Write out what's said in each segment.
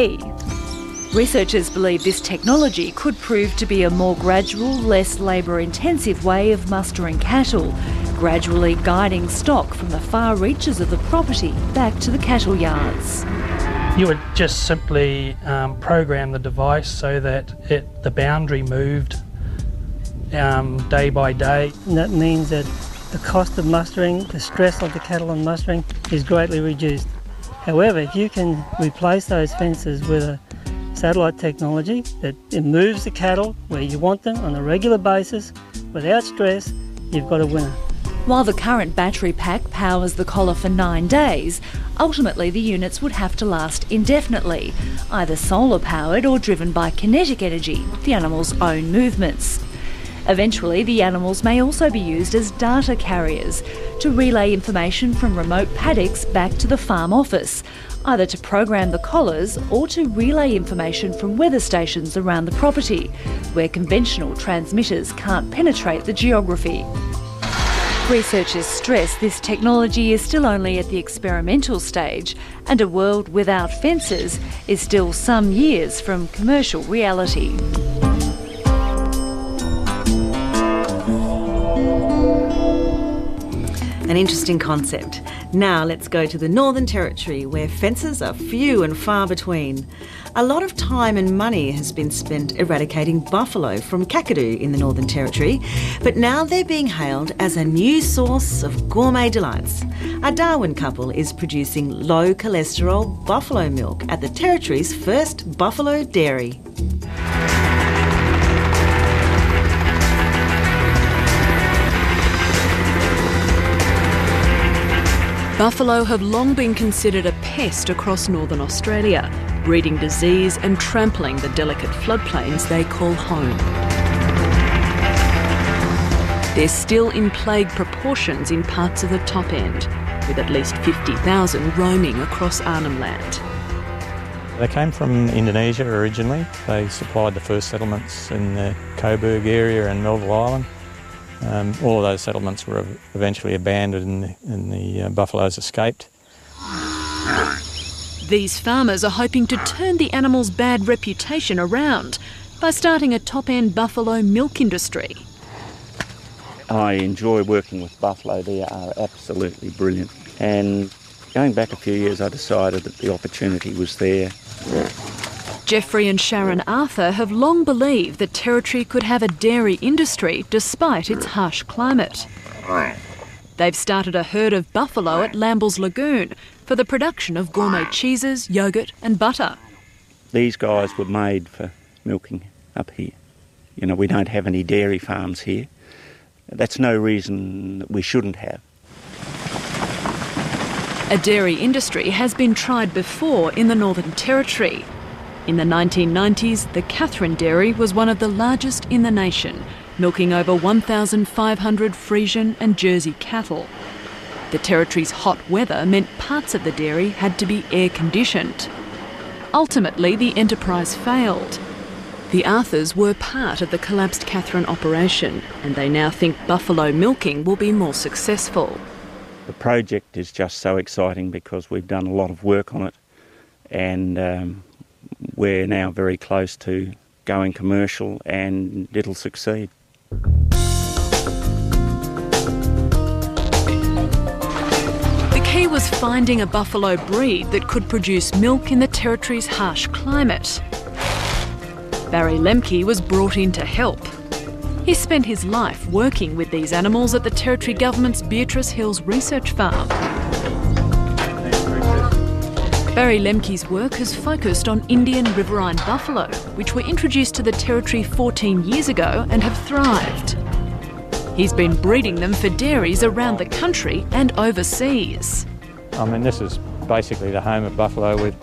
be. Researchers believe this technology could prove to be a more gradual, less labour-intensive way of mustering cattle, gradually guiding stock from the far reaches of the property back to the cattle yards. You would just simply program the device so that the boundary moved day by day. And that means that the cost of mustering, the stress of the cattle on mustering is greatly reduced. However, if you can replace those fences with a satellite technology that it moves the cattle where you want them on a regular basis without stress, you've got a winner. While the current battery pack powers the collar for 9 days, ultimately the units would have to last indefinitely, either solar powered or driven by kinetic energy, the animal's own movements. Eventually, the animals may also be used as data carriers to relay information from remote paddocks back to the farm office, either to program the collars or to relay information from weather stations around the property, where conventional transmitters can't penetrate the geography. Researchers stress this technology is still only at the experimental stage, and a world without fences is still some years from commercial reality. An interesting concept. Now let's go to the Northern Territory, where fences are few and far between. A lot of time and money has been spent eradicating buffalo from Kakadu in the Northern Territory, but now they're being hailed as a new source of gourmet delights. A Darwin couple is producing low cholesterol buffalo milk at the Territory's first buffalo dairy. Buffalo have long been considered a pest across northern Australia, breeding disease and trampling the delicate floodplains they call home. They're still in plague proportions in parts of the top end, with at least 50,000 roaming across Arnhem Land. They came from Indonesia originally. They supplied the first settlements in the Coburg area and Melville Island. All of those settlements were eventually abandoned and the buffaloes escaped. These farmers are hoping to turn the animal's bad reputation around by starting a top-end buffalo milk industry. I enjoy working with buffalo. They are absolutely brilliant. And going back a few years, I decided that the opportunity was there. Jeffrey and Sharon Arthur have long believed that Territory could have a dairy industry despite its harsh climate. They've started a herd of buffalo at Lambles Lagoon for the production of gourmet cheeses, yoghurt and butter. These guys were made for milking up here. You know, we don't have any dairy farms here. That's no reason that we shouldn't have. A dairy industry has been tried before in the Northern Territory. In the 1990s, the Catherine Dairy was one of the largest in the nation, milking over 1,500 Friesian and Jersey cattle. The Territory's hot weather meant parts of the dairy had to be air-conditioned. Ultimately, the enterprise failed. The Arthurs were part of the collapsed Catherine operation, and they now think buffalo milking will be more successful. The project is just so exciting because we've done a lot of work on it, and we're now very close to going commercial, and it'll succeed. The key was finding a buffalo breed that could produce milk in the Territory's harsh climate. Barry Lemke was brought in to help. He spent his life working with these animals at the Territory Government's Beatrice Hills Research Farm. Barry Lemke's work has focused on Indian riverine buffalo, which were introduced to the Territory 14 years ago and have thrived. He's been breeding them for dairies around the country and overseas. I mean, this is basically the home of buffalo.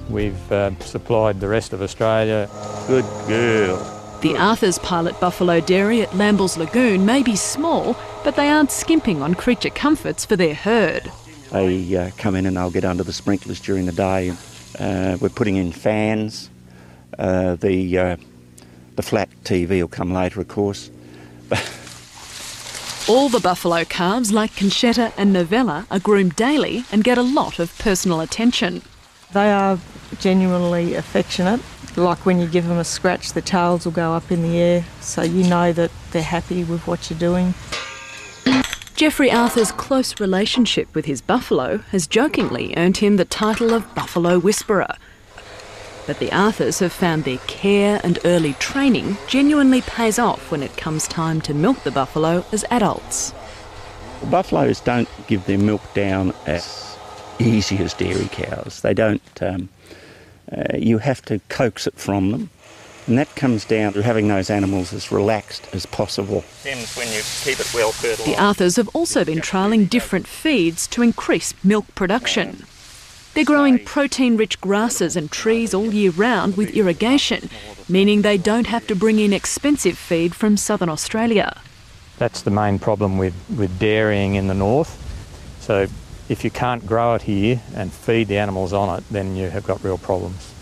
We've supplied the rest of Australia. Good girl. The Arthur's pilot buffalo dairy at Lambles Lagoon may be small, but they aren't skimping on creature comforts for their herd. They come in and they'll get under the sprinklers during the day. We're putting in fans. The flat TV will come later, of course. All the buffalo calves, like Conchetta and Novella, are groomed daily and get a lot of personal attention. They are genuinely affectionate. Like when you give them a scratch, the tails will go up in the air, so you know that they're happy with what you're doing. Jeffrey Arthur's close relationship with his buffalo has jokingly earned him the title of Buffalo Whisperer. But the Arthurs have found their care and early training genuinely pays off when it comes time to milk the buffalo as adults. Buffaloes don't give their milk down as easy as dairy cows. They don't. You have to coax it from them, and that comes down to having those animals as relaxed as possible. When you keep it well fertilised. The Arthurs have also been trialling different feeds to increase milk production. They're growing protein-rich grasses and trees all year round with irrigation, meaning they don't have to bring in expensive feed from southern Australia. That's the main problem with dairying in the north. So if you can't grow it here and feed the animals on it, then you have got real problems.